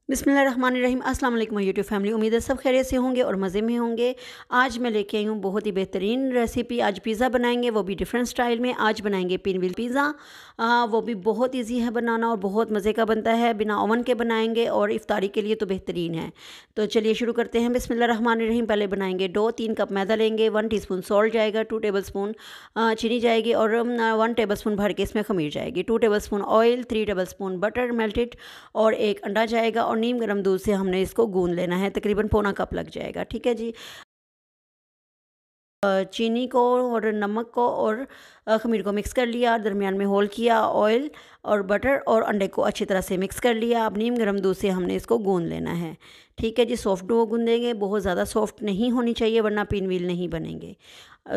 बिस्मिल्लाहिर्रहमानिर्रहीम। अस्सलाम वालेकुम यूट्यूब फैमिली। उम्मीद है सब खैरियत से होंगे और मज़े में होंगे। आज मैं लेके आई हूँ बहुत ही बेहतरीन रेसिपी। आज पिज़्ज़ा बनाएंगे, वो भी डिफरेंट स्टाइल में। आज बनाएंगे पिनव्हील पिज़्ज़ा। वो भी बहुत इजी है बनाना और बहुत मज़े का बनता है। बिना ओवन के बनाएंगे और इफ्तारी के लिए तो बेहतरीन है। तो चलिए शुरू करते हैं। बिस्मिल्लाहिर्रहमानिर्रहीम। पहले बनाएंगे डो। 3 कप मैदा लेंगे, 1 टीस्पून सॉल्ट जाएगा, 2 टेबल स्पून चीनी जाएगी और 1 टेबल स्पून भर के इसमें खमीर जाएगी, 2 table spoon oil, 3 table spoon butter melted और एक अंडा जाएगा और नीम गर्म दूध से हमने इसको गूंद लेना है। तकरीबन पौना कप लग जाएगा। ठीक है जी। चीनी को और नमक को और खमीर को मिक्स कर लिया, दरमियान में होल किया, ऑयल और बटर और अंडे को अच्छी तरह से मिक्स कर लिया। अब नीम गर्म दूध से हमने इसको गूंद लेना है। ठीक है जी। सॉफ्ट डो गूंदेंगे, बहुत ज़्यादा सॉफ्ट नहीं होनी चाहिए वरना पिनव्हील नहीं बनेंगे।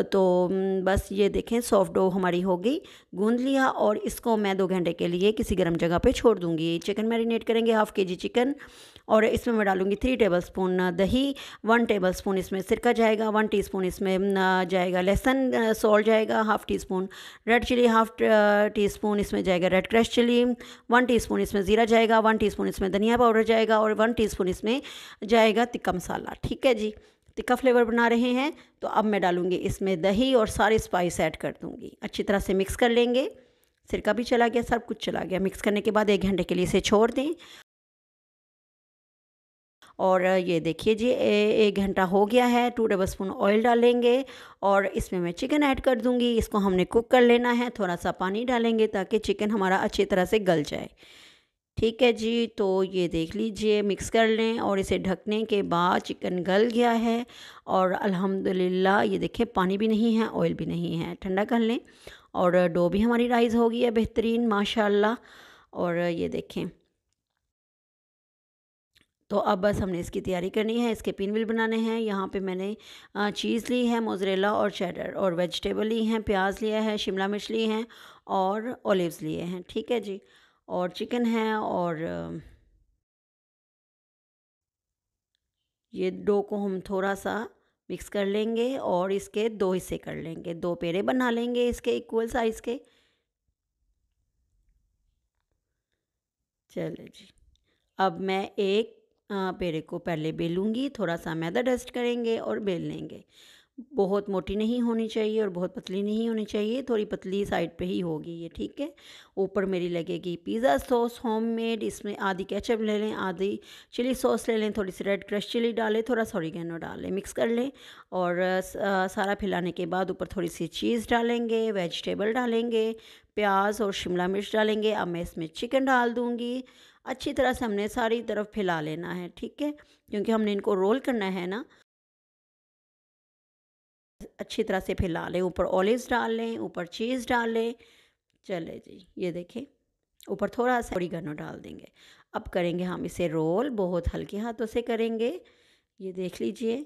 तो बस ये देखें सॉफ्ट डो हमारी हो गई, गूंद लिया और इसको मैं 2 घंटे के लिए किसी गर्म जगह पे छोड़ दूँगी। चिकन मैरिनेट करेंगे, हाफ़ के जी चिकन और इसमें मैं डालूँगी 3 टेबल स्पून दही, 1 टेबल स्पून इसमें सिरका जाएगा, 1 टीस्पून इसमें जाएगा लहसुन सॉल्ट जाएगा, half teaspoon red chilli, half teaspoon इसमें जाएगा रेड क्रश चिली, 1 टीस्पून इसमें ज़ीरा जाएगा, 1 टीस्पून इसमें धनिया पाउडर जाएगा और 1 टीस्पून इसमें जाएगा तिक्का मसाला। ठीक है जी। तिक्का फ्लेवर बना रहे हैं तो अब मैं डालूँगी इसमें दही और सारे स्पाइस ऐड कर दूँगी। अच्छी तरह से मिक्स कर लेंगे। सिरका भी चला गया, सब कुछ चला गया। मिक्स करने के बाद 1 घंटे के लिए इसे छोड़ दें। और ये देखिए जी 1 घंटा हो गया है। 2 टेबल स्पून ऑयल डालेंगे और इसमें मैं चिकन ऐड कर दूँगी। इसको हमने कुक कर लेना है। थोड़ा सा पानी डालेंगे ताकि चिकन हमारा अच्छी तरह से गल जाए। ठीक है जी। तो ये देख लीजिए, मिक्स कर लें और इसे ढकने के बाद चिकन गल गया है और अल्हम्दुलिल्लाह ये देखिए पानी भी नहीं है, ऑयल भी नहीं है। ठंडा कर लें और डो भी हमारी राइज़ हो गई है बेहतरीन माशाल्लाह। और ये देखें, तो अब बस हमने इसकी तैयारी करनी है। इसके पिनव्हील बनाने हैं। यहाँ पे मैंने चीज़ ली है, मोज़रेला और चेडर और वेजिटेबल ली हैं। प्याज लिया है, शिमला मिर्च ली हैं और ऑलिव्स लिए हैं। ठीक है जी। और चिकन है और ये डो को हम थोड़ा सा मिक्स कर लेंगे और इसके 2 हिस्से कर लेंगे, 2 पेड़े बना लेंगे इसके इक्वल साइज़ के। चलो जी। अब मैं एक पेड़े को पहले बेलूँगी, थोड़ा सा मैदा डस्ट करेंगे और बेल लेंगे। बहुत मोटी नहीं होनी चाहिए और बहुत पतली नहीं होनी चाहिए, थोड़ी पतली साइड पे ही होगी ये। ठीक है। ऊपर मेरी लगेगी पिज़्ज़ा सॉस होममेड। इसमें आधी केचप ले लें, आधी चिली सॉस ले लें, थोड़ी सी रेड क्रश चिली डालें, थोड़ा सा ऑरिगेनो डालें, मिक्स कर लें और सारा फैलाने के बाद ऊपर थोड़ी सी चीज़ डालेंगे, वेजिटेबल डालेंगे, प्याज और शिमला मिर्च डालेंगे। अब मैं इसमें चिकन डाल दूँगी। अच्छी तरह से हमने सारी तरफ फैला लेना है। ठीक है। क्योंकि हमने इनको रोल करना है ना, अच्छी तरह से फैला लें। ऊपर ऑलिव्स डाल लें, ऊपर चीज़ डाल लें। चले जी, ये देखें ऊपर थोड़ा सा ऑरिगेनो डाल देंगे। अब करेंगे हम इसे रोल, बहुत हल्के हाथों से करेंगे। ये देख लीजिए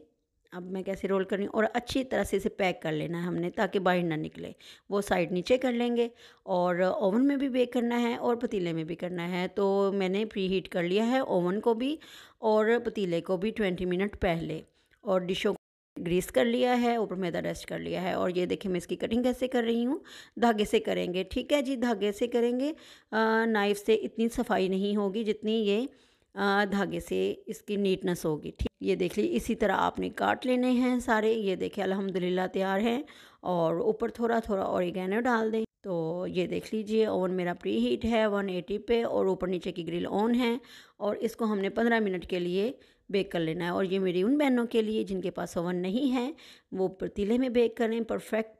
अब मैं कैसे रोल कर रही हूँ और अच्छी तरह से इसे पैक कर लेना है हमने ताकि बाहर ना निकले। वो साइड नीचे कर लेंगे और ओवन में भी बेक करना है और पतीले में भी करना है। तो मैंने प्री हीट कर लिया है ओवन को भी और पतीले को भी 20 मिनट पहले, और डिशों ग्रीस कर लिया है, ऊपर मैदा डस्ट कर लिया है। और ये देखिए मैं इसकी कटिंग कैसे कर रही हूँ, धागे से करेंगे। ठीक है जी। धागे से करेंगे, नाइफ़ से इतनी सफाई नहीं होगी जितनी ये धागे से इसकी नीटनेस होगी। ठीक, ये देख लीजिए इसी तरह आपने काट लेने हैं सारे। ये देखिए अल्हम्दुलिल्लाह तैयार हैं। और ऊपर थोड़ा थोड़ा ऑरिगेनो डाल दें। तो ये देख लीजिए ओवन मेरा प्री हीट है 180 पे और ऊपर नीचे की ग्रिल ऑन है और इसको हमने 15 मिनट के लिए बेक कर लेना है। और ये मेरी उन बहनों के लिए जिनके पास ओवन नहीं है, वो पतीले में बेक करें, परफेक्ट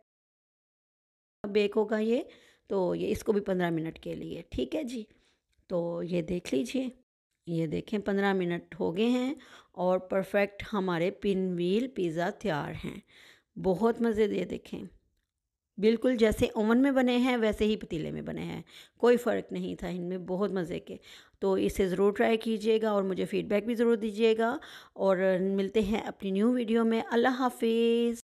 बेक होगा ये। तो ये इसको भी 15 मिनट के लिए। ठीक है जी। तो ये देख लीजिए, ये देखें 15 मिनट हो गए हैं और परफेक्ट हमारे पिनव्हील पिज़्ज़ा तैयार हैं। बहुत मज़े, ये देखें बिल्कुल जैसे ओवन में बने हैं वैसे ही पतीले में बने हैं, कोई फ़र्क नहीं था इनमें, बहुत मज़े के। तो इसे ज़रूर ट्राई कीजिएगा और मुझे फ़ीडबैक भी ज़रूर दीजिएगा। और मिलते हैं अपनी न्यू वीडियो में। अल्लाह हाफ़िज़।